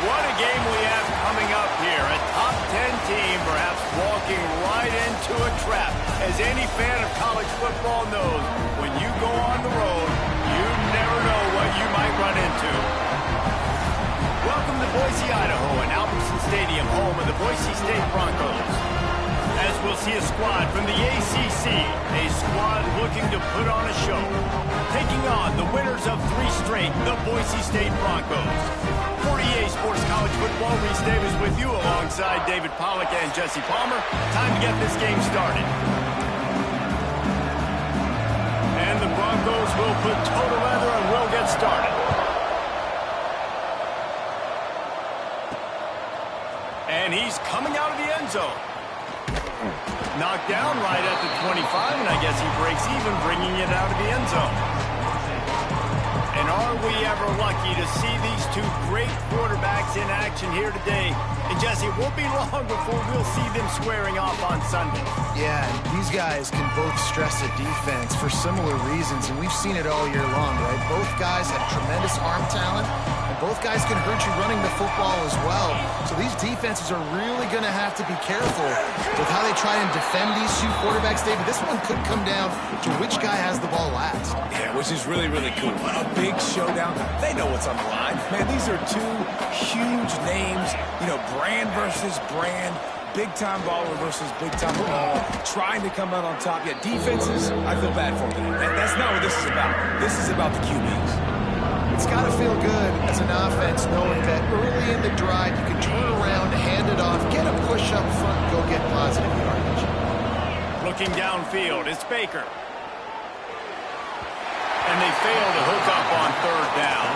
What a game we have coming up here. A top 10 team perhaps walking right into a trap. As any fan of college football knows, when you go on the road, you never know what you might run into. Welcome to Boise, Idaho, and Albertson Stadium, home of the Boise State Broncos. As we'll see a squad from the ACC, a squad looking to put on a show. Taking on the winners of 3 straight, the Boise State Broncos. 48 Sports College Football, Reese Davis with you alongside David Pollack and Jesse Palmer. Time to get this game started. And the Broncos will put toe to leather and will get started. And he's coming out of the end zone. Knocked down right at the 25, and I guess he breaks even, bringing it out of the end zone. And are we ever lucky to see these two great quarterbacks in action here today? And Jesse, it won't be long before we'll see them squaring off on Sunday. Yeah, and these guys can both stress a defense for similar reasons, and we've seen it all year long, right? Both guys have tremendous arm talent, and both guys can hurt you running the football as well. So these defenses are really going to have to be careful with how they try and defend these two quarterbacks, David. This one could come down to which guy has the ball last. Yeah, which is really, really cool. A big showdown. They know what's on the line. Man, these are two huge names, you know, brand versus brand, big-time baller versus big-time baller, trying to come out on top. Yeah, defenses, I feel bad for them. That's not what this is about. This is about the QBs. It's got to feel good as an offense knowing that early in the drive you can turn around, hand it off, get a push up front, and go get positive yardage. Looking downfield, it's Baker. And they fail to hook up on third down.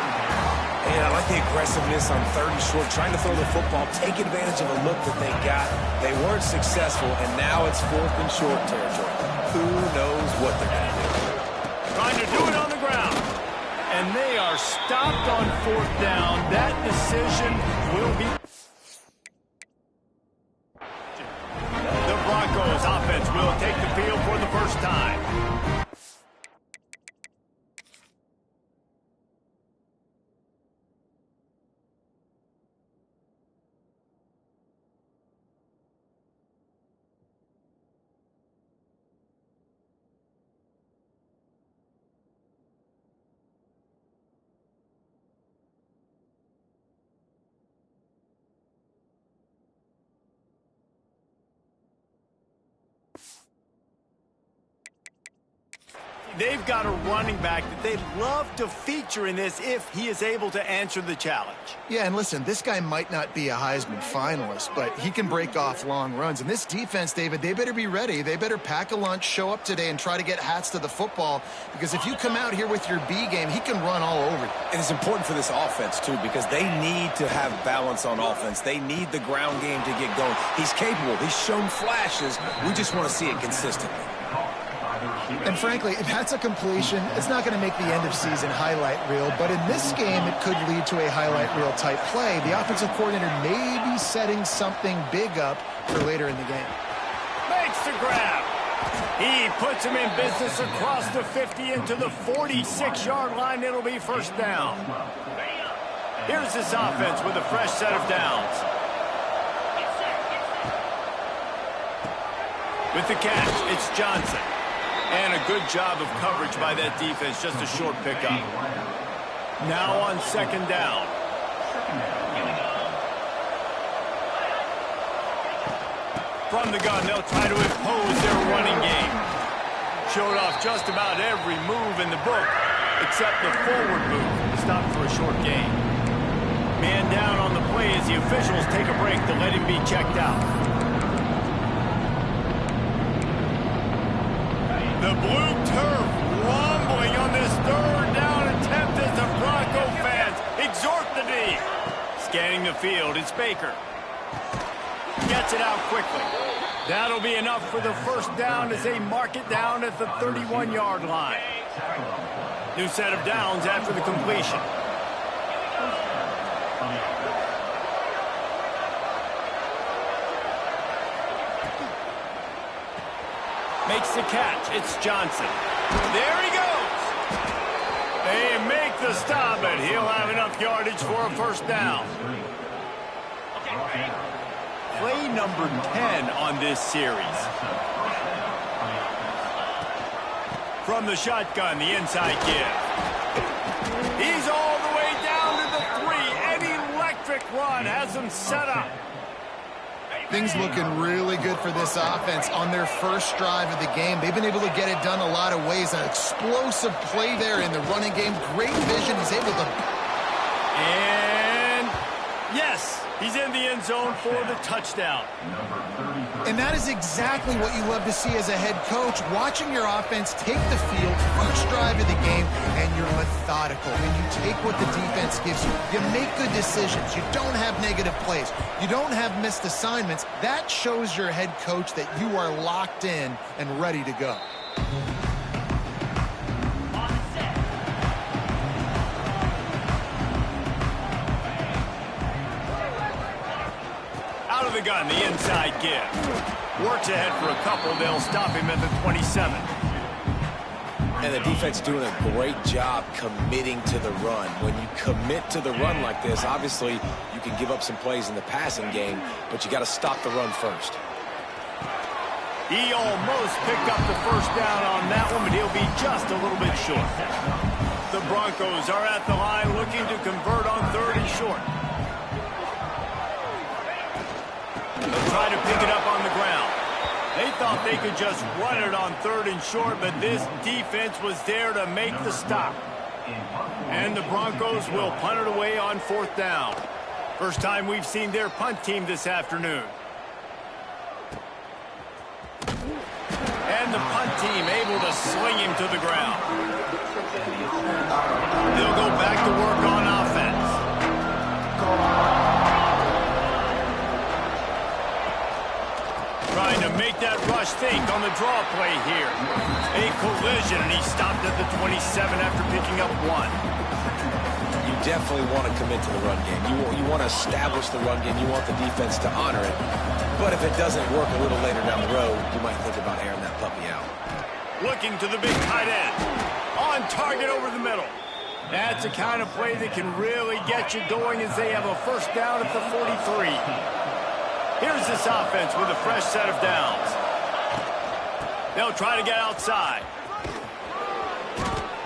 And I like the aggressiveness on third and short, trying to throw the football, take advantage of a look that they got. They weren't successful, and now it's fourth and short territory. Who knows what they're going to do? Trying to do it on the ground. And they are stopped on fourth down. That decision will be... The Broncos offense will take the field for the first time. They've got a running back that they'd love to feature in this if he is able to answer the challenge. Yeah, and listen, this guy might not be a Heisman finalist, but he can break off long runs. And this defense, David, they better be ready. They better pack a lunch, show up today, and try to get hats to the football. Because if you come out here with your B game, he can run all over you. And it's important for this offense, too, because they need to have balance on offense. They need the ground game to get going. He's capable. He's shown flashes. We just want to see it consistently. And frankly, if that's a completion, it's not going to make the end-of-season highlight reel. But in this game, it could lead to a highlight reel type play. The offensive coordinator may be setting something big up for later in the game. Makes the grab. He puts him in business across the 50 into the 46-yard line. It'll be first down. Here's this offense with a fresh set of downs. With the catch, it's Johnson. And a good job of coverage by that defense, just a short pickup. Now on second down. From the gun, they'll try to impose their running game. Showed off just about every move in the book, except the forward move, stopped for a short gain. Man down on the play as the officials take a break to let him be checked out. The blue turf rumbling on this third down attempt as the Bronco fans exhort the D. Scanning the field, it's Baker. Gets it out quickly. That'll be enough for the first down as they mark it down at the 31-yard line. New set of downs after the completion. Makes the catch. It's Johnson. There he goes. They make the stop, and he'll have enough yardage for a first down. Play number 10 on this series. From the shotgun, the inside give. He's all the way down to the 3. An electric run has him set up. Things looking really good for this offense on their first drive of the game. They've been able to get it done a lot of ways. An explosive play there in the running game. Great vision. He's able to... And yes, he's in the end zone for the touchdown. And that is exactly what you love to see as a head coach. Watching your offense take the field, first drive of the game, and you're methodical. And you take what the defense gives you. You make good decisions. You don't have negative plays. You don't have missed assignments. That shows your head coach that you are locked in and ready to go. Out of the gun, the inside give. Works ahead for a couple. They'll stop him at the 27. And the defense doing a great job committing to the run. When you commit to the run like this, obviously you can give up some plays in the passing game, but you got to stop the run first. He almost picked up the first down on that one, but he'll be just a little bit short. The Broncos are at the line looking to convert on 3rd and short. They'll try to pick it up on the ground. They thought they could just run it on 3rd and short, but this defense was there to make the stop. And the Broncos will punt it away on 4th down. First time we've seen their punt team this afternoon. And the punt team able to sling him to the ground. They'll go back to work on offense. Trying to make that rush think on the draw play here. A collision, and he stopped at the 27 after picking up 1. You definitely want to commit to the run game. You want to establish the run game. You want the defense to honor it. But if it doesn't work a little later down the road, you might think about airing that puppy out. Looking to the big tight end. On target over the middle. That's the kind of play that can really get you going as they have a first down at the 43. Here's this offense with a fresh set of downs. They'll try to get outside.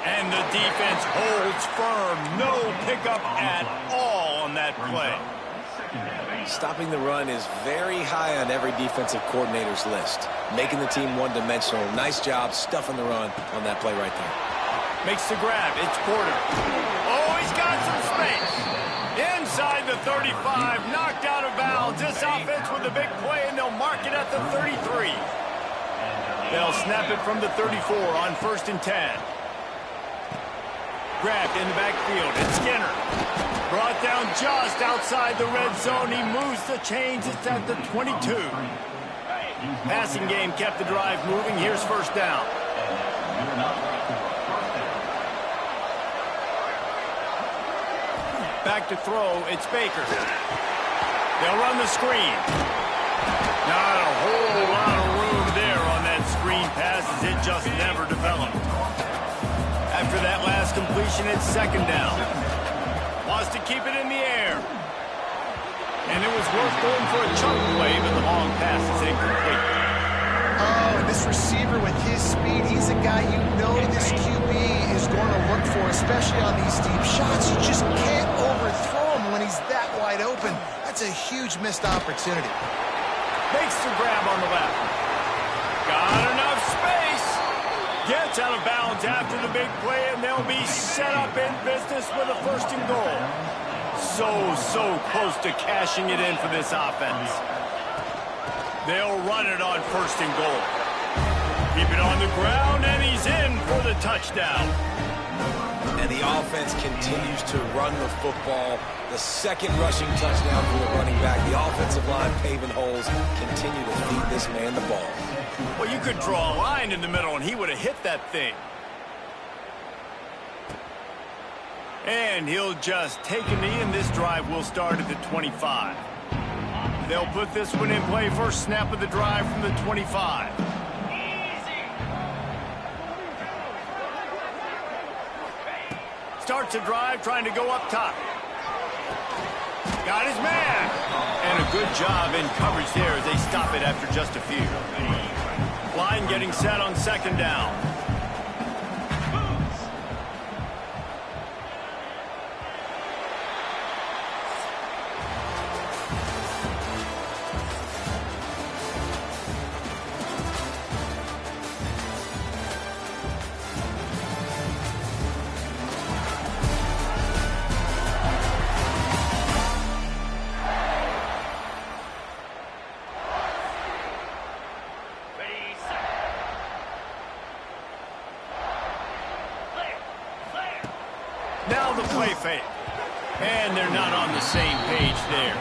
And the defense holds firm. No pickup at all on that play. Stopping the run is very high on every defensive coordinator's list. Making the team one-dimensional. Nice job stuffing the run on that play right there. Makes the grab. It's Porter. Oh, he's got some space. Inside the 35. Knocked out of bounds. This offense with a big play, and they'll mark it at the 33. They'll snap it from the 34 on 1st and 10. Grabbed in the backfield. It's Skinner. Brought down just outside the red zone. He moves the chains. It's at the 22. Passing game kept the drive moving. Here's first down. Back to throw. It's Baker. They'll run the screen. Not a whole lot of room there on that screen pass as it just never developed. After that last completion, it's 2nd down. Wants to keep it in the air. And it was worth going for a chunk play, but the long pass is incomplete. Oh, and this receiver with his speed, he's a guy you know this QB is going to look for, especially on these deep shots. You just can't overthrow him when he's that wide open. That's a huge missed opportunity. Makes the grab on the left. Got enough space. Gets out of bounds after the big play, and they'll be set up in business with a 1st and goal. So close to cashing it in for this offense. They'll run it on 1st and goal. Keep it on the ground, and he's in for the touchdown. And the offense continues to run the football. The 2nd rushing touchdown from the running back. The offensive line paving holes. Continue to feed this man the ball. Well, you could draw a line in the middle, and he would have hit that thing. And he'll just take a knee, and this drive will start at the 25. They'll put this one in play. First snap of the drive from the 25. Starts a drive, trying to go up top. Got his man. And a good job in coverage there as they stop it after just a few. Line getting set on 2nd down. Now the play fake. And they're not on the same page there.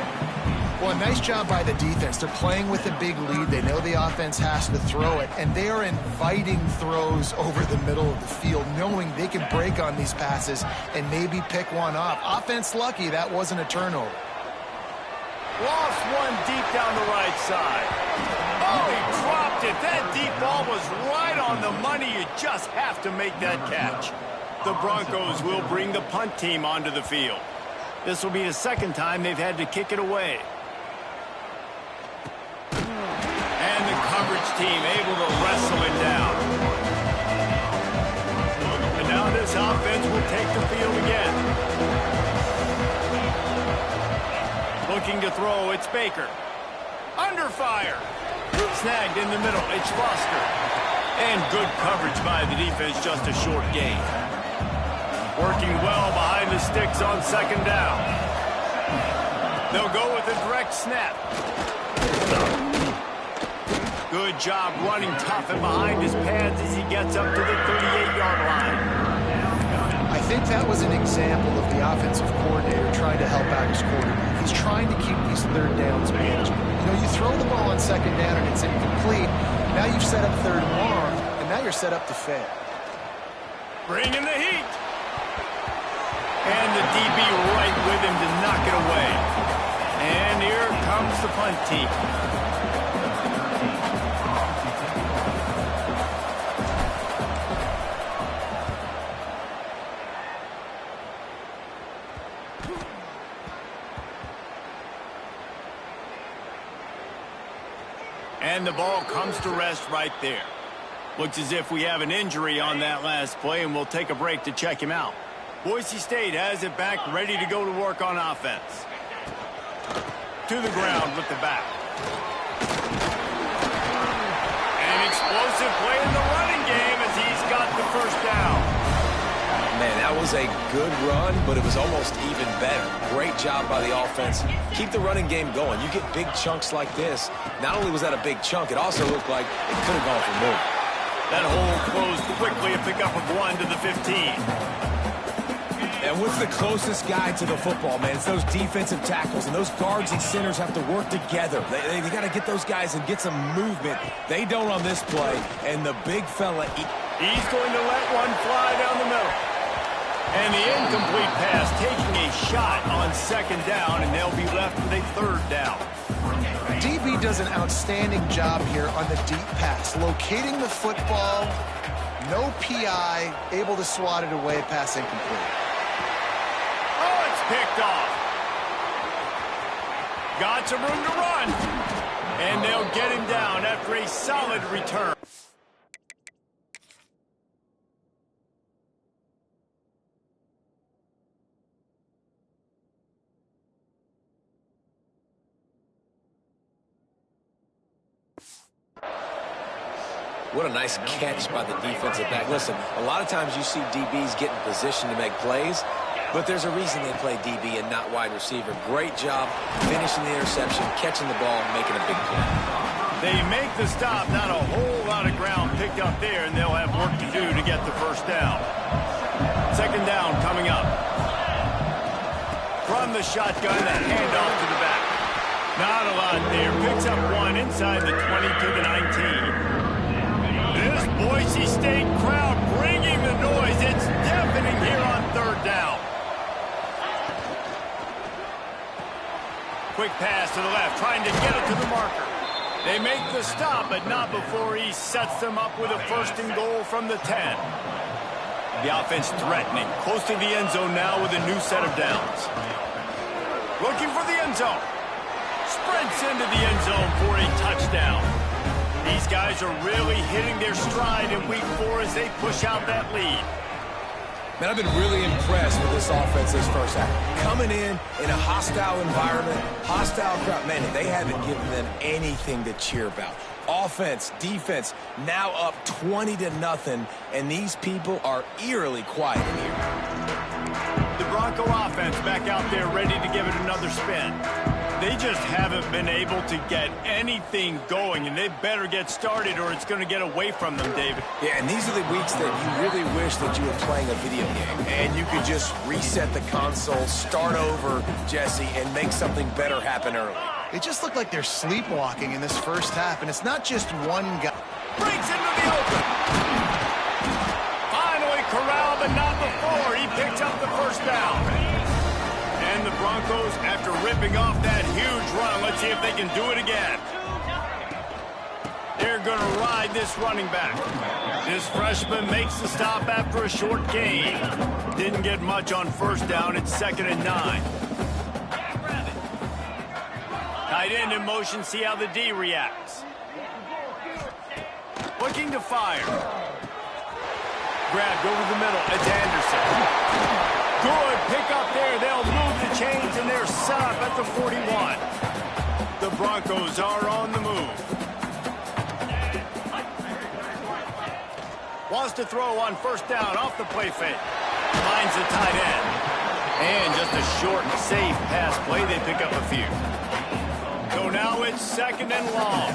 Well, a nice job by the defense. They're playing with a big lead. They know the offense has to throw it, and they are inviting throws over the middle of the field, knowing they can break on these passes and maybe pick one off. Offense lucky that wasn't a turnover. Lost one deep down the right side. Oh, he dropped it. That deep ball was right on the money. You just have to make that catch. The Broncos will bring the punt team onto the field. This will be the second time they've had to kick it away. And the coverage team able to wrestle it down. And now this offense will take the field again. Looking to throw, it's Baker. Under fire. Snagged in the middle, it's Foster. And good coverage by the defense, just a short gain. Working well behind the sticks on second down. They'll go with a direct snap. Good job running tough and behind his pads as he gets up to the 38-yard line. I think that was an example of the offensive coordinator trying to help out his quarterback. He's trying to keep these third downs manageable. You know, you throw the ball on second down and it's incomplete. Now you've set up third and long, and now you're set up to fail. Bringing the heat. And the DB right with him to knock it away. And here comes the punt team. And the ball comes to rest right there. Looks as if we have an injury on that last play, and we'll take a break to check him out. Boise State has it back, ready to go to work on offense. To the ground with the back. An explosive play in the running game as he's got the first down. Man, that was a good run, but it was almost even better. Great job by the offense. Keep the running game going. You get big chunks like this. Not only was that a big chunk, it also looked like it could have gone for more. That hole closed quickly, a pickup of 1 to the 15. And what's the closest guy to the football, man? It's those defensive tackles, and those guards and centers have to work together. They got to get those guys and get some movement. They don't on this play, and the big fella... He's going to let one fly down the middle. And the incomplete pass taking a shot on second down, and they'll be left with a third down. DB does an outstanding job here on the deep pass, locating the football, no PI, able to swat it away, pass incomplete. Oh, it's picked off. Got some room to run. And they'll get him down after a solid return. What a nice catch by the defensive back. Listen, a lot of times you see DBs get in position to make plays, but there's a reason they play DB and not wide receiver. Great job finishing the interception, catching the ball, and making a big play. They make the stop. Not a whole lot of ground picked up there, and they'll have work to do to get the first down. Second down coming up. From the shotgun, the handoff to the back. Not a lot there. Picks up one inside the 20 to the 19. This Boise State crowd bringing the noise. It's deafening here on third down. Quick pass to the left, trying to get it to the marker. They make the stop, but not before he sets them up with a first and goal from the 10. The offense threatening, close to the end zone now with a new set of downs. Looking for the end zone. Sprints into the end zone for a touchdown. These guys are really hitting their stride in week 4 as they push out that lead. Man, I've been really impressed with this offense this first half. Coming in a hostile environment, hostile crowd. Man, they haven't given them anything to cheer about. Offense, defense, now up 20-0, and these people are eerily quiet in here. The Bronco offense back out there ready to give it another spin. They just haven't been able to get anything going, and they better get started or it's going to get away from them, David. Yeah, and these are the weeks that you really wish that you were playing a video game, and you could just reset the console, start over, Jesse, and make something better happen early. It just looked like they're sleepwalking in this first half, and it's not just one guy. Breaks into the open. Finally corralled, but not before. He picks up the first down. And the Broncos Broncos after ripping off that huge run. Let's see if they can do it again. They're going to ride this running back. This freshman makes the stop after a short gain. Didn't get much on first down. It's 2nd and 9. Tight end in motion. See how the D reacts. Looking to fire. Grabbed over the middle. It's Anderson. Good pick up there. They'll move the chains, and they're set up at the 41. The Broncos are on the move. Wants to throw on first down off the play fake. Finds the tight end. And just a short, safe pass play. They pick up a few. So now it's 2nd and long.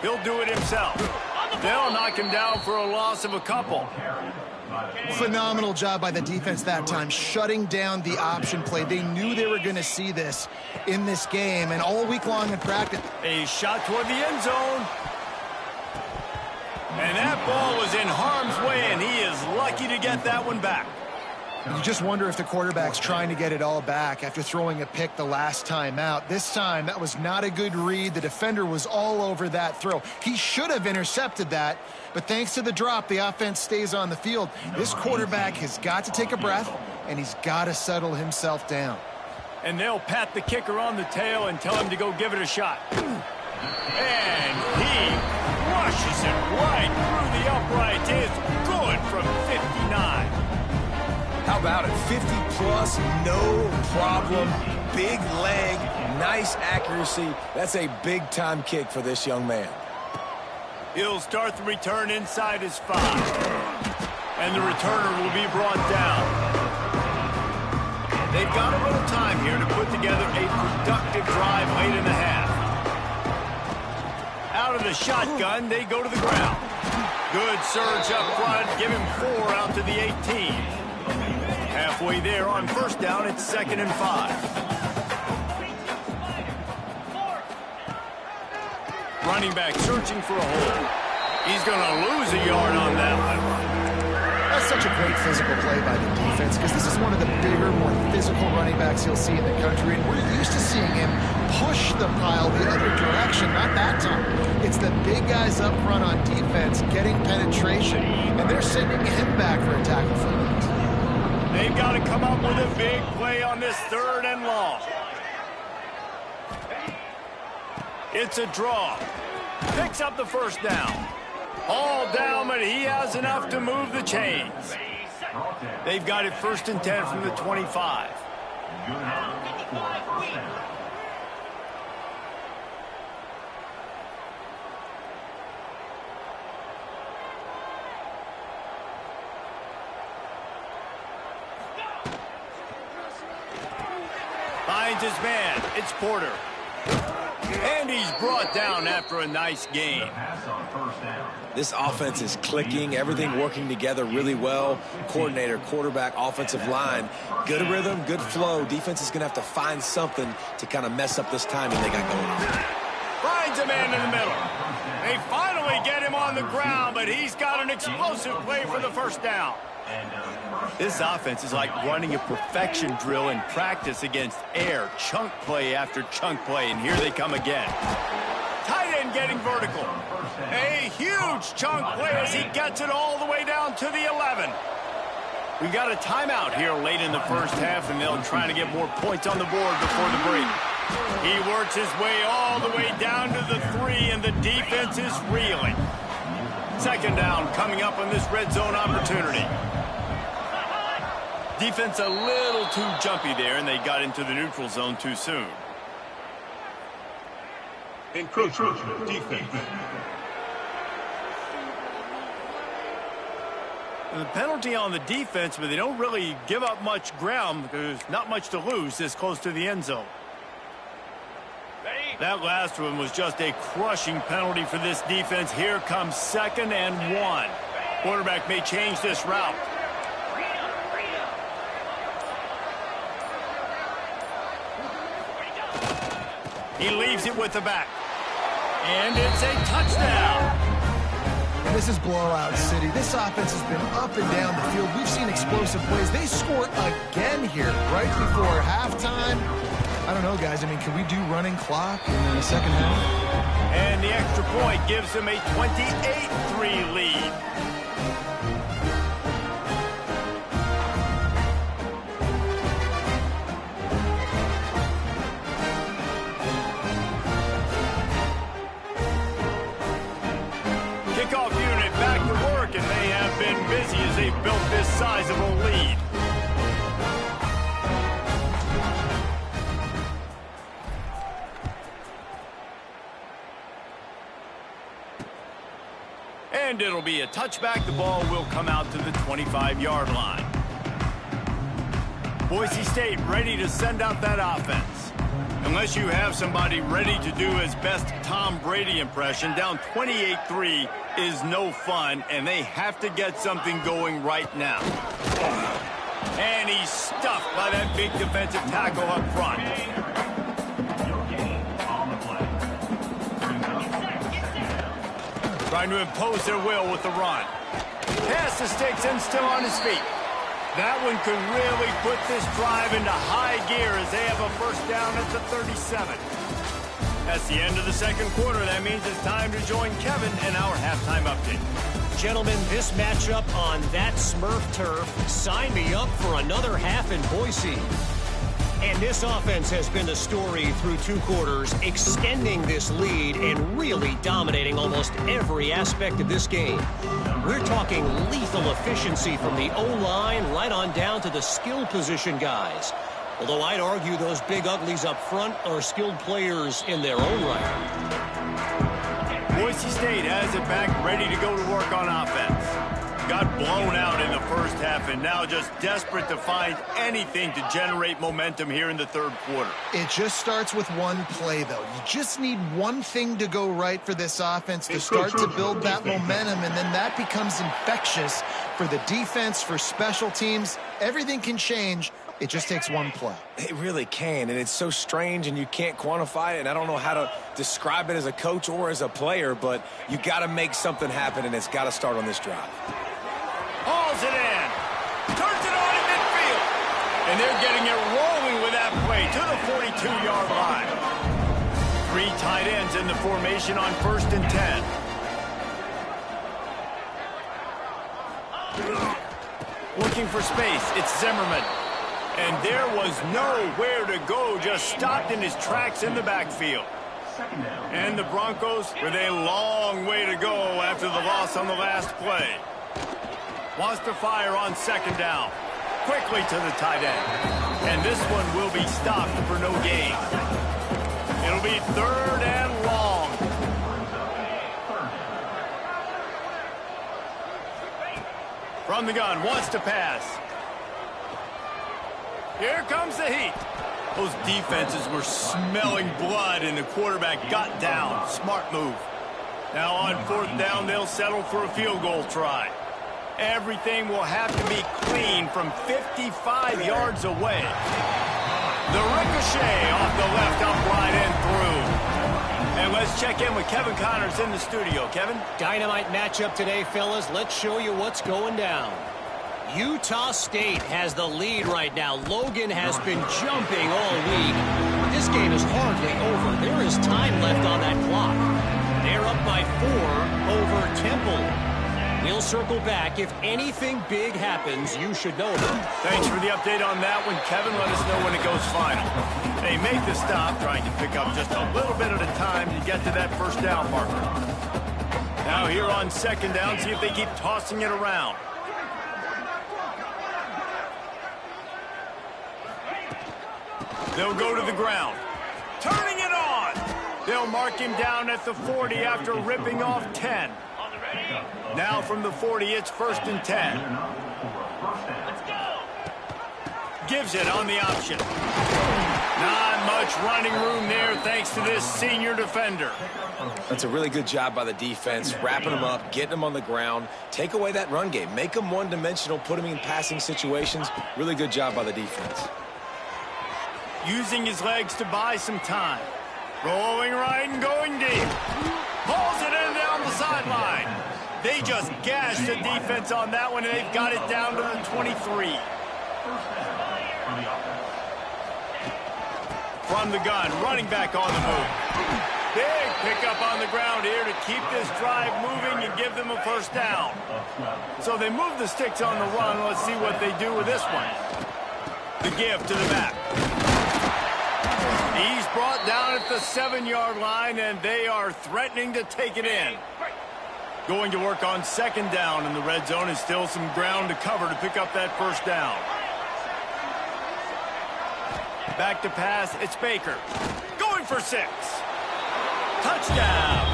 He'll do it himself. They'll knock him down for a loss of a couple. Phenomenal job by the defense that time, shutting down the option play. They knew they were going to see this in this game, and all week long in practice. A shot toward the end zone. And that ball was in harm's way, and he is lucky to get that one back. You just wonder if the quarterback's trying to get it all back after throwing a pick the last time out. This time, that was not a good read. The defender was all over that throw. He should have intercepted that, but thanks to the drop, the offense stays on the field. This quarterback has got to take a breath, and he's got to settle himself down. And they'll pat the kicker on the tail and tell him to go give it a shot. And he rushes it right through the uprights. It's good from 59. How about it? 50-plus, no problem. Big leg, nice accuracy. That's a big-time kick for this young man. He'll start the return inside his 5. And the returner will be brought down. They've got a little time here to put together a productive drive late in the half. Out of the shotgun, they go to the ground. Good surge up front. Give him 4 out to the 18. Halfway there on first down, it's 2nd and 5. Running back searching for a hole. He's going to lose a yard on that one. That's such a great physical play by the defense because this is one of the bigger, more physical running backs you'll see in the country, and we're used to seeing him push the pile the other direction. Not that time. It's the big guys up front on defense getting penetration, and they're sending him back for a tackle for them. They've got to come up with a big play on this 3rd and long. It's a draw. Picks up the first down. All down, but he has enough to move the chains. They've got it 1st and 10 from the 25. Finds his man. It's Porter. And he's brought down after a nice gain. This offense is clicking, everything working together really well. Coordinator, quarterback, offensive line. Good rhythm, good flow. Defense is going to have to find something to kind of mess up this timing they got going on. Finds a man in the middle. They finally get him on the ground, but he's got an explosive play for the first down. This offense is like running a perfection drill in practice against air. Chunk play after chunk play, and here they come again. Tight end getting vertical. A huge chunk play as he gets it all the way down to the 11. We got a timeout here late in the first half, and they'll try to get more points on the board before the break. He works his way all the way down to the 3, and the defense is reeling. 2nd down coming up on this red zone opportunity. Defense a little too jumpy there, and they got into the neutral zone too soon. Encroachment defense. The penalty on the defense, but they don't really give up much ground because there's not much to lose this close to the end zone. That last one was just a crushing penalty for this defense. Here comes 2nd and 1. Quarterback may change this route. He leaves it with the back. And it's a touchdown. This is blowout city. This offense has been up and down the field. We've seen explosive plays. They score again here right before halftime. I don't know, guys. I mean, can we do running clock in the second half? And the extra point gives them a 28-3 lead. Kickoff unit back to work, and they have been busy as they've built this sizable lead. And it'll be a touchback. The ball will come out to the 25-yard line. Boise State ready to send out that offense. Unless you have somebody ready to do his best Tom Brady impression, down 28-3 is no fun, and they have to get something going right now. And he's stuffed by that big defensive tackle up front. Trying to impose their will with the run. Pass to Sticks and still on his feet. That one could really put this drive into high gear as they have a first down at the 37. That's the end of the second quarter. That means it's time to join Kevin in our halftime update. Gentlemen, this matchup on that Smurf turf, sign me up for another half in Boise. And this offense has been the story through two quarters, extending this lead and really dominating almost every aspect of this game. We're talking lethal efficiency from the O-line right on down to the skill position guys. Although I'd argue those big uglies up front are skilled players in their own right. Boise State has it back, ready to go to work on offense. Got blown out in the first half and now just desperate to find anything to generate momentum here in the third quarter. It just starts with one play, though. You just need one thing to go right for this offense to start to build that momentum, and then that becomes infectious for the defense, for special teams. Everything can change. It just takes one play. It really can, and it's so strange, and you can't quantify it, and I don't know how to describe it as a coach or as a player, but you got to make something happen, and it's got to start on this drive. Hauls it in. Turns it on in midfield. And they're getting it rolling with that play to the 42-yard line. Three tight ends in the formation on 1st and 10. Looking for space. It's Zimmerman. And there was nowhere to go. Just stopped in his tracks in the backfield. And the Broncos with a long way to go after the loss on the last play. Wants to fire on 2nd down. Quickly to the tight end. And this one will be stopped for no gain. It'll be 3rd and long. From the gun, wants to pass. Here comes the heat. Those defenses were smelling blood, and the quarterback got down. Smart move. Now on 4th down, they'll settle for a field goal try. Everything will have to be clean from 55 yards away. The ricochet off the left upright and through. And let's check in with Kevin Connors in the studio. Kevin? Dynamite matchup today, fellas. Let's show you what's going down. Utah State has the lead right now. Logan has been jumping all week. This game is hardly over. There is time left on that clock. They're up by 4 over Temple. We'll circle back. If anything big happens, you should know about it. Thanks for the update on that one, Kevin. Let us know when it goes final. They make the stop, trying to pick up just a little bit at a time to get to that 1st down marker. Now here on 2nd down, see if they keep tossing it around. They'll go to the ground. Turning it on. They'll mark him down at the 40 after ripping off 10. Now from the 40, it's 1st and 10. Gives it on the option. Not much running room there thanks to this senior defender. That's a really good job by the defense, wrapping them up, getting them on the ground. Take away that run game. Make them one-dimensional, put them in passing situations. Really good job by the defense. Using his legs to buy some time. Rolling right and going deep. Pulls it in down the sideline. They just gashed the defense on that one, and they've got it down to the 23. From the gun, running back on the move. Big pickup on the ground here to keep this drive moving and give them a first down. So they move the sticks on the run. Let's see what they do with this one. The give to the back. He's brought down at the 7-yard line, and they are threatening to take it in. Going to work on second down in the red zone, and still some ground to cover to pick up that first down. Back to pass, it's Baker. Going for 6. Touchdown.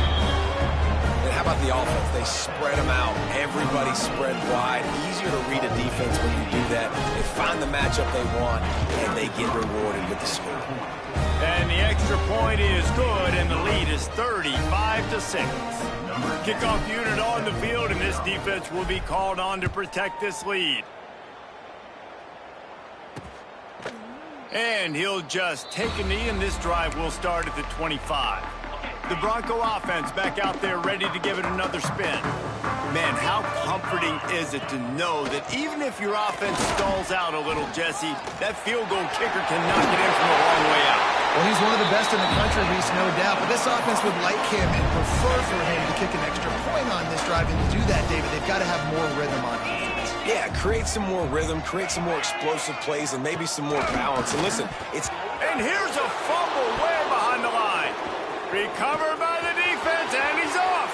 And how about the offense? They spread them out. Everybody spread wide. Easier to read a defense when you do that. They find the matchup they want, and they get rewarded with the score. And the extra point is good, and the lead is 35-6. Kickoff unit on the field, and this defense will be called on to protect this lead. And he'll just take a knee, and this drive will start at the 25. The Bronco offense back out there ready to give it another spin. Man, how comforting is it to know that even if your offense stalls out a little, Jesse, that field goal kicker can knock it in from a long way out. Well, he's one of the best in the country, Reese, no doubt. But this offense would like him and prefer for him to kick an extra point on this drive. And to do that, David, they've got to have more rhythm on offense. Yeah, create some more rhythm, create some more explosive plays, and maybe some more balance. And listen, it's... And here's a fumble way behind the line. Recovered by the defense, and he's off.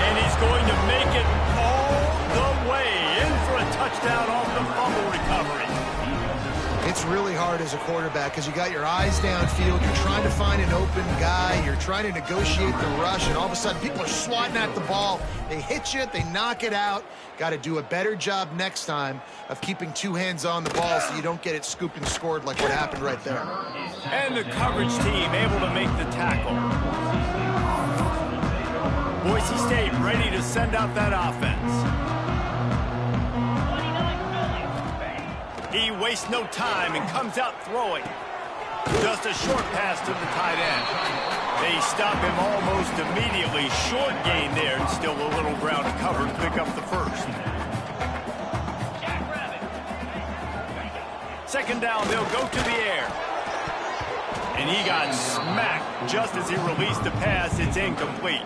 And he's going to make it all the way in for a touchdown off the fumble recovery. It's really hard as a quarterback because you got your eyes downfield. You're trying to find an open guy. You're trying to negotiate the rush, and all of a sudden people are swatting at the ball. They hit you. They knock it out. Got to do a better job next time of keeping two hands on the ball so you don't get it scooped and scored like what happened right there. And the coverage team able to make the tackle. Boise State ready to send out that offense. He wastes no time and comes out throwing. Just a short pass to the tight end. They stop him almost immediately. Short gain there, and still a little ground to cover to pick up the first. Second down, they'll go to the air. And he got smacked just as he released the pass. It's incomplete.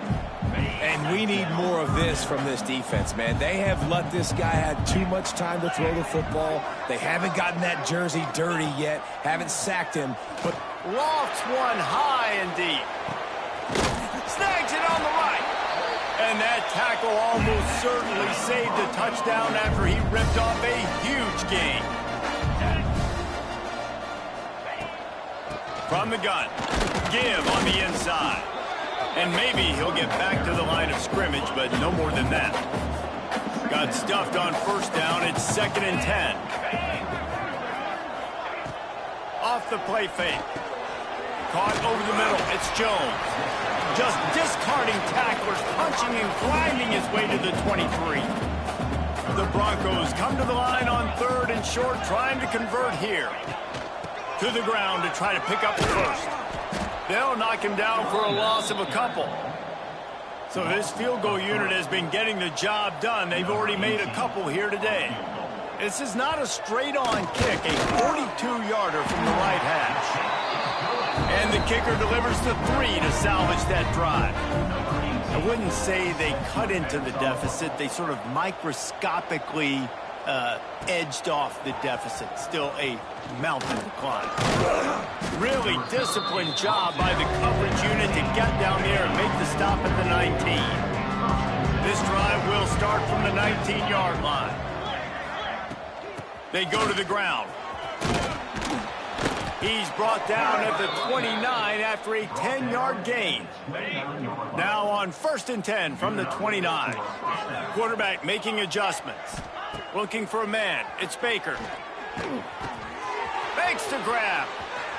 And we need more of this from this defense, man. They have let this guy have too much time to throw the football. They haven't gotten that jersey dirty yet, haven't sacked him. But lofts one high and deep. Snags it on the right. And that tackle almost certainly saved a touchdown after he ripped off a huge gain. From the gun. Give on the inside. And maybe he'll get back to the line of scrimmage, but no more than that. Got stuffed on first down. It's 2nd and 10. Off the play fake. Caught over the middle. It's Jones. Just discarding tacklers, punching and grinding his way to the 23. The Broncos come to the line on 3rd and short, trying to convert here. To the ground to try to pick up the first. They'll knock him down for a loss of a couple. So this field goal unit has been getting the job done. They've already made a couple here today. This is not a straight-on kick, a 42-yarder from the right hash. And the kicker delivers the 3 to salvage that drive. I wouldn't say they cut into the deficit. They sort of microscopically edged off the deficit. Still a mountain to climb. Really disciplined job by the coverage unit to get down there and make the stop at the 19. This drive will start from the 19-yard line. They go to the ground. He's brought down at the 29 after a 10-yard gain. Now on 1st and 10 from the 29. Quarterback making adjustments. Looking for a man. It's Baker. Fakes to grab.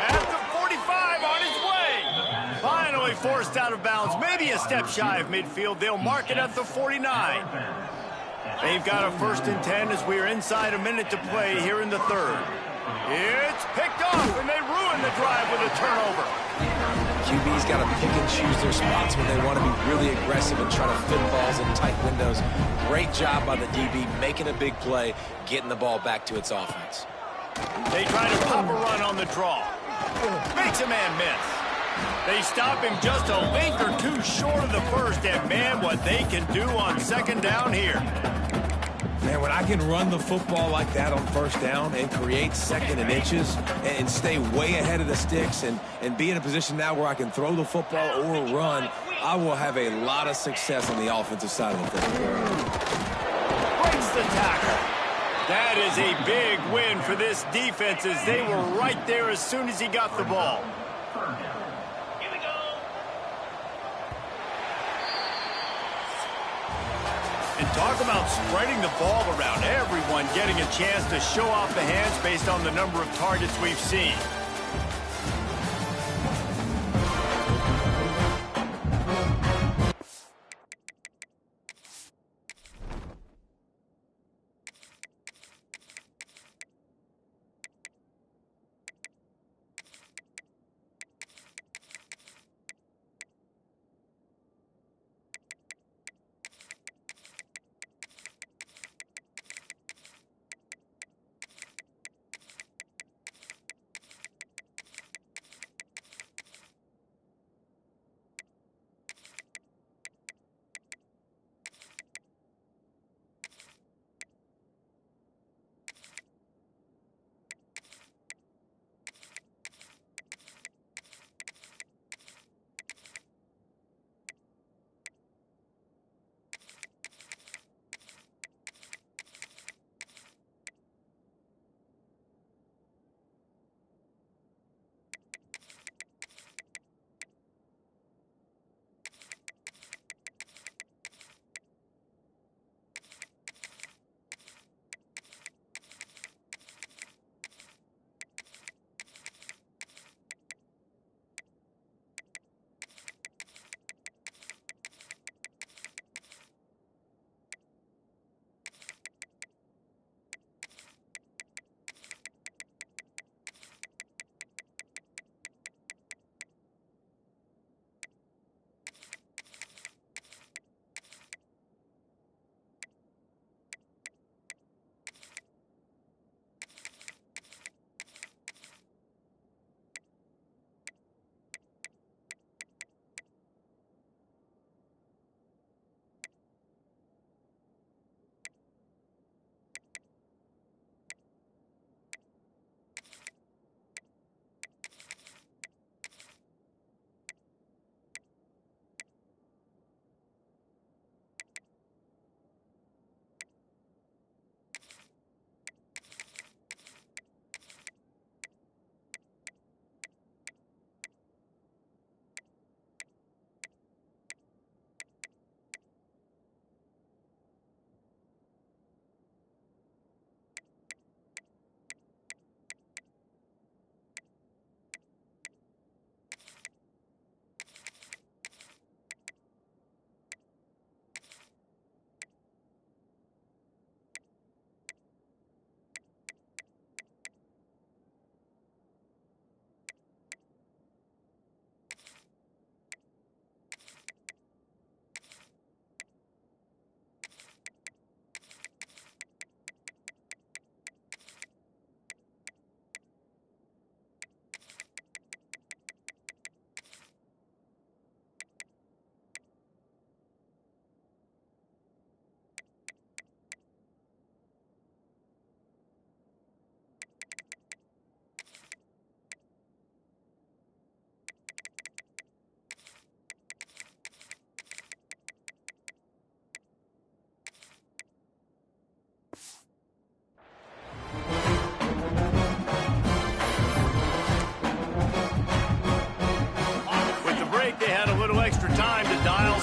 At the 45 on his way. Finally forced out of bounds. Maybe a step shy of midfield. They'll mark it at the 49. They've got a 1st and 10 as we are inside a minute to play here in the 3rd. It's picked off, and they ruin the drive with a turnover. QB's got to pick and choose their spots when they want to be really aggressive and try to fit balls in tight windows. Great job by the DB making a big play, getting the ball back to its offense. They try to pop a run on the draw. Makes a man miss. They stop him just a length or two short of the 1st, and man, what they can do on 2nd down here. Man, when I can run the football like that on 1st down and create 2nd and inches and stay way ahead of the sticks and be in a position now where I can throw the football or run, I will have a lot of success on the offensive side of the football. Breaks the tackle. That is a big win for this defense as they were right there as soon as he got the ball. And talk about spreading the ball around. Everyone getting a chance to show off the hands based on the number of targets we've seen.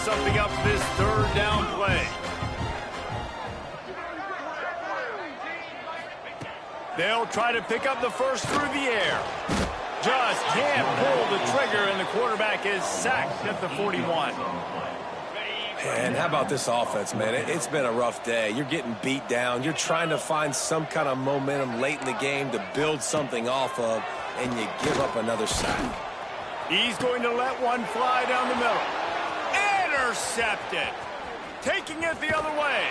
something up this 3rd down play. They'll try to pick up the first through the air. Just can't pull the trigger, and the quarterback is sacked at the 41. And how about this offense, man? It's been a rough day. You're getting beat down. You're trying to find some kind of momentum late in the game to build something off of, and you give up another sack. He's going to let one fly down the middle. Intercepted. Taking it the other way.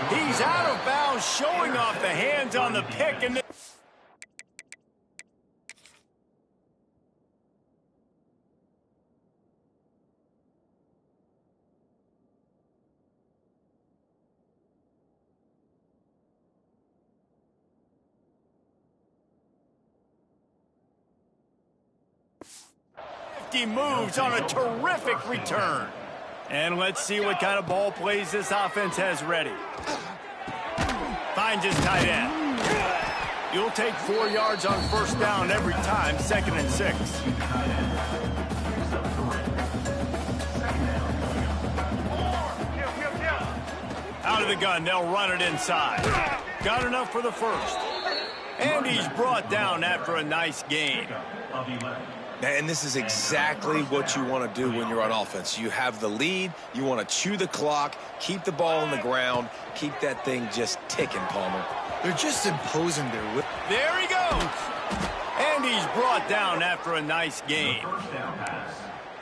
He's out of bounds, showing off the hands on the pick. And 50 moves on a terrific return. And let's see what kind of ball plays this offense has ready. Finds his tight end. You'll take 4 yards on first down every time, 2nd and 6. Out of the gun, they'll run it inside. Got enough for the first. And he's brought down after a nice gain. And this is exactly what you want to do when you're on offense. You have the lead. You want to chew the clock, keep the ball on the ground, keep that thing just ticking, Palmer. They're just imposing their will. There he goes. And he's brought down after a nice gain.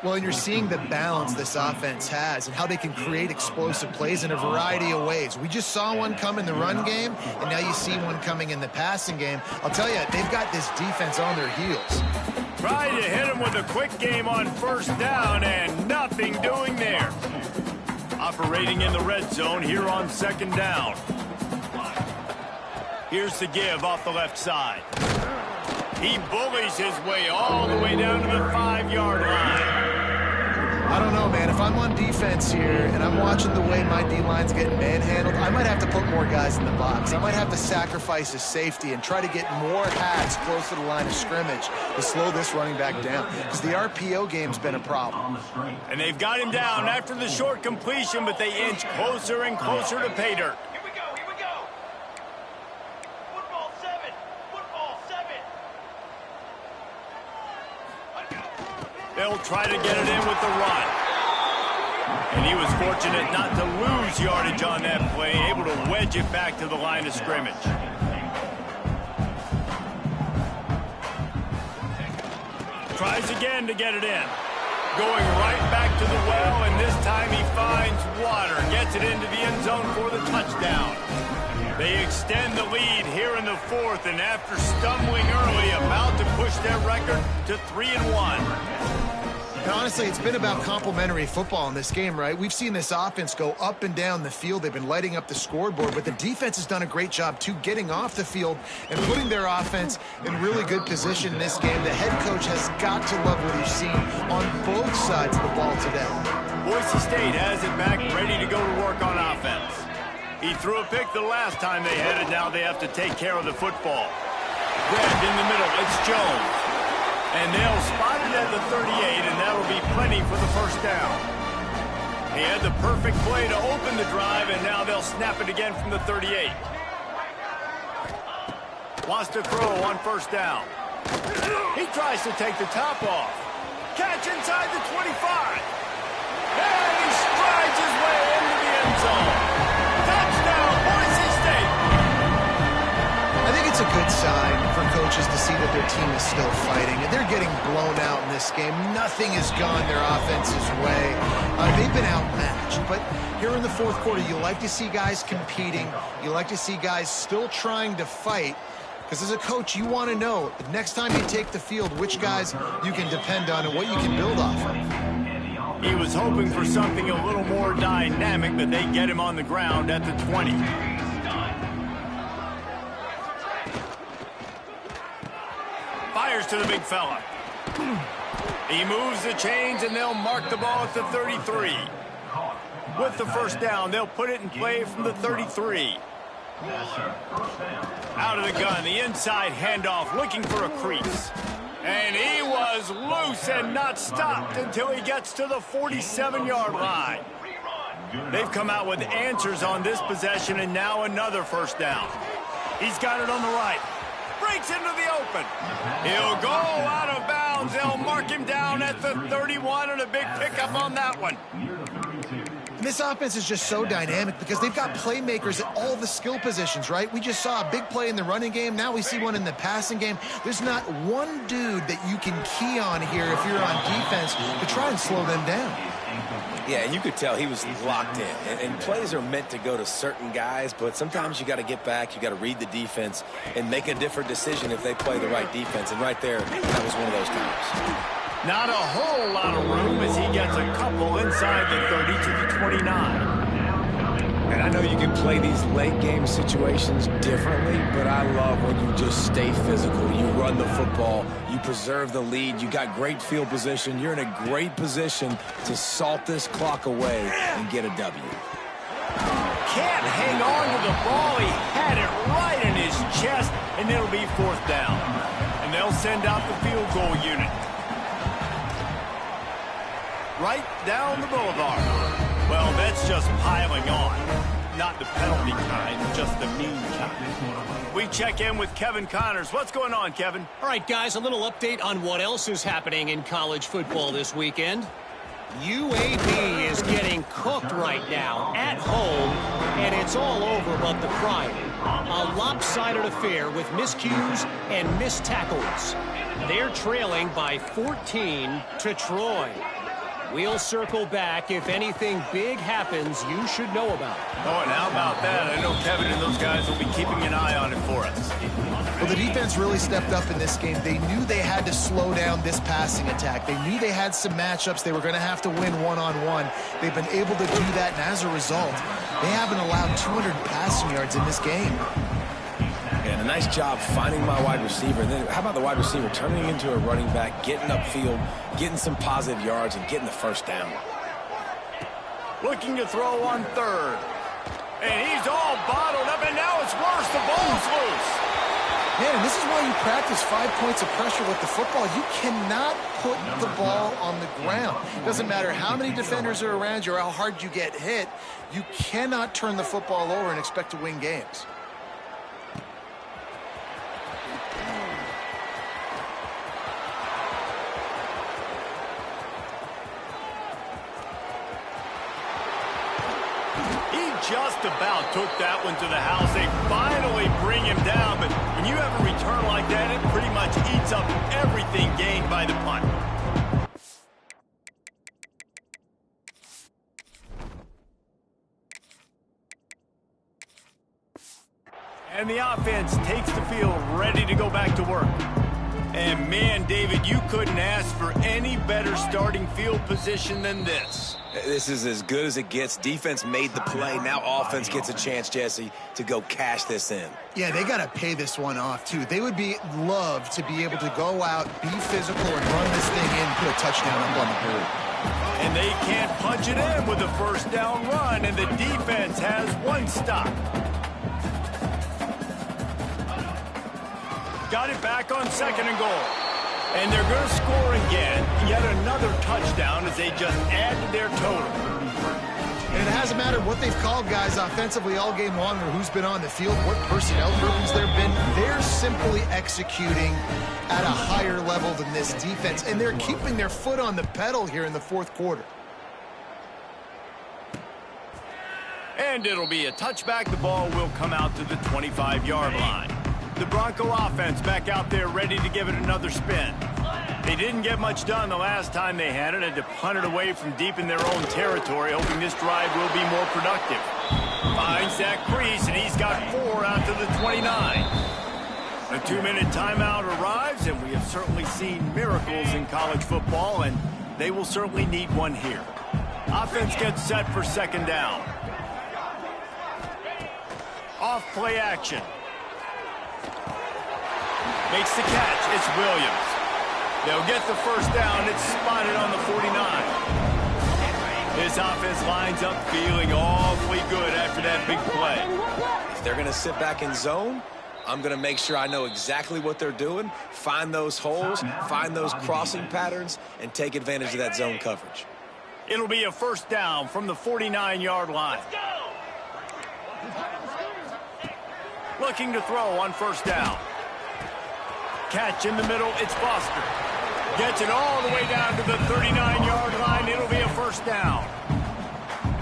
Well, and you're seeing the balance this offense has and how they can create explosive plays in a variety of ways. We just saw one come in the run game, and now you see one coming in the passing game. I'll tell you, they've got this defense on their heels. Tried to hit him with a quick game on first down, and nothing doing there. Operating in the red zone here on 2nd down. Here's the give off the left side. He bullies his way all the way down to the 5-yard line. I don't know, man. If I'm on defense here and I'm watching the way my D-line's getting manhandled, I might have to put more guys in the box. I might have to sacrifice his safety and try to get more hats close to the line of scrimmage to slow this running back down, because the RPO game's been a problem. And they've got him down after the short completion, but they inch closer and closer to pay dirt. Here we go. Football 7. They'll try to get it in with the run. And he was fortunate not to lose yardage on that play, able to wedge it back to the line of scrimmage. Tries again to get it in. Going right back to the well, and this time he finds water. Gets it into the end zone for the touchdown. They extend the lead here in the 4th, and after stumbling early, about to push their record to 3-1. And honestly, it's been about complementary football in this game, right? We've seen this offense go up and down the field. They've been lighting up the scoreboard, but the defense has done a great job, too, getting off the field and putting their offense in really good position in this game. The head coach has got to love what he's seen on both sides of the ball today. Boise State has it back, ready to go to work on offense. He threw a pick the last time they had it. Now they have to take care of the football. Grabbed in the middle. It's Jones. And they'll spot it at the 38, and that'll be plenty for the first down. He had the perfect play to open the drive, and now they'll snap it again from the 38. Wants to throw on first down. He tries to take the top off. Catch inside the 25. And he strides his way into the end zone. Touchdown, Boise State. I think it's a good sign for coaches to see that their team is still fighting. And they're getting blown out in this game. Nothing has gone their offense's way. They've been outmatched. But here in the 4th quarter, you like to see guys competing. You like to see guys still trying to fight. Because as a coach, you want to know the next time you take the field, which guys you can depend on and what you can build off of. He was hoping for something a little more dynamic, but they get him on the ground at the 20. Fires to the big fella. He moves the chains, and they'll mark the ball at the 33. With the first down, they'll put it in play from the 33. Out of the gun, the inside handoff, looking for a crease. And he was loose and not stopped until he gets to the 47-yard line. They've come out with answers on this possession, and now another first down. He's got it on the right. Breaks into the open. He'll go out of bounds. They'll mark him down at the 31, and a big pickup on that one. And this offense is just so dynamic because they've got playmakers at all the skill positions, right? We just saw a big play in the running game. Now we see one in the passing game. There's not one dude that you can key on here if you're on defense to try and slow them down. Yeah, and you could tell he was locked in. And plays are meant to go to certain guys, but sometimes you got to get back, you got to read the defense, and make a different decision if they play the right defense. And right there, that was one of those times. Not a whole lot of room as he gets a couple inside the 30 to the 29. And I know you can play these late game situations differently, but I love when you just stay physical. You run the football, you preserve the lead, you got great field position. You're in a great position to salt this clock away and get a W. Can't hang on to the ball. He had it right in his chest, and it'll be 4th down. And they'll send out the field goal unit. Right down the boulevard. Well, that's just piling on. Not the penalty kind, just the mean kind. We check in with Kevin Connors. What's going on, Kevin? All right, guys, a little update on what else is happening in college football this weekend. UAB is getting cooked right now at home, and it's all over but the crying. A lopsided affair with miscues and missed tackles. They're trailing by 14 to Troy. We'll circle back if anything big happens you should know about. Oh, and how about that? I know Kevin and those guys will be keeping an eye on it for us. Well, the defense really stepped up in this game. They knew they had to slow down this passing attack. They knew they had some matchups they were going to have to win one-on-one. They've been able to do that, and as a result, they haven't allowed 200 passing yards in this game. And a nice job finding my wide receiver. And then how about the wide receiver turning into a running back, getting upfield, getting some positive yards, and getting the first down. Looking to throw on 3rd. And he's all bottled up, and now it's worse. The ball's loose. Man, and this is why you practice 5 points of pressure with the football. You cannot put the ball on the ground. It doesn't matter how many defenders are around you or how hard you get hit. You cannot turn the football over and expect to win games. Just about took that one to the house. They finally bring him down, but when you have a return like that, it pretty much eats up everything gained by the punt. And the offense takes the field ready to go back to work. And man, David, you couldn't ask for any better starting field position than this. This is as good as it gets. Defense made the play. Now offense gets a chance, Jesse, to go cash this in. Yeah, they got to pay this one off, too. They would love to be able to go out, be physical, and run this thing in and put a touchdown up on the board. And they can't punch it in with a 1st down run, and the defense has one stop. Got it back on 2nd and goal. And they're going to score again. Yet another touchdown as they just add to their total. And it hasn't mattered what they've called guys offensively all game long or who's been on the field, what personnel groupings there have been. They're simply executing at a higher level than this defense. And they're keeping their foot on the pedal here in the 4th quarter. And it'll be a touchback. The ball will come out to the 25-yard line. The Bronco offense back out there ready to give it another spin. They didn't get much done the last time they had it. Had to punt it away from deep in their own territory, hoping this drive will be more productive. Finds that crease, and he's got 4 out to the 29. A 2-minute timeout arrives, and we have certainly seen miracles in college football, and they will certainly need one here. Offense gets set for 2nd down. Off play action. Makes the catch. It's Williams. They'll get the 1st down. It's spotted on the 49. This offense lines up feeling awfully good after that big play. If they're going to sit back in zone, I'm going to make sure I know exactly what they're doing, find those holes, find those crossing patterns, and take advantage of that zone coverage. It'll be a 1st down from the 49-yard line. Looking to throw on 1st down. Catch in the middle, it's Foster. Gets it all the way down to the 39-yard line. It'll be a 1st down.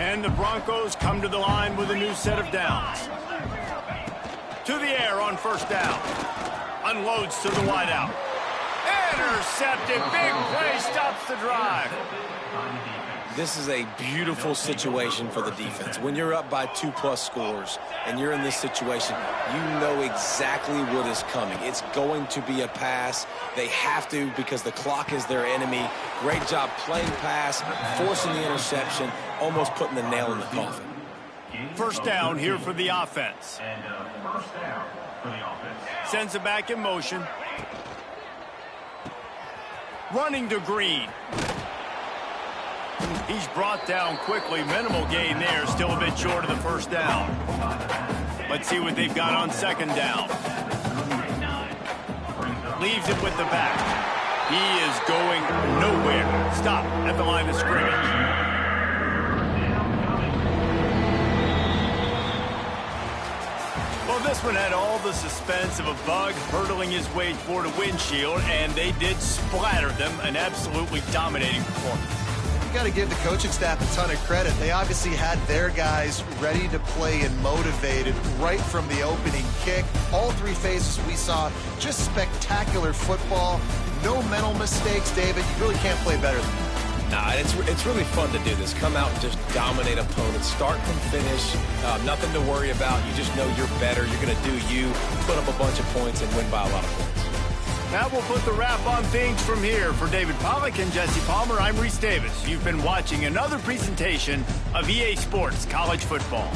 And the Broncos come to the line with a new set of downs. To the air on first down. Unloads to the wideout. Intercepted. Big play stops the drive. This is a beautiful situation for the defense. When you're up by 2+ scores and you're in this situation, you know exactly what is coming. It's going to be a pass. They have to because the clock is their enemy. Great job playing pass, forcing the interception, almost putting the nail in the coffin. First down here for the offense. Sends it back in motion. Running to Green. He's brought down quickly. Minimal gain there. Still a bit short of the first down. Let's see what they've got on second down. Leaves it with the back. He is going nowhere. Stop at the line of scrimmage. Well, this one had all the suspense of a bug hurtling his way toward a windshield, and they did splatter them. An absolutely dominating performance. Got to give the coaching staff a ton of credit. They obviously had their guys ready to play and motivated right from the opening kick. All three phases we saw just spectacular football. No mental mistakes, David. You really can't play better than that. Nah, it's really fun to do this. Come out and just dominate opponents, start and finish. Nothing to worry about. You just know you're better. You're going to do you, put up a bunch of points, and win by a lot of points. That will put the wrap on things from here. For David Pollack and Jesse Palmer, I'm Reese Davis. You've been watching another presentation of EA Sports College Football.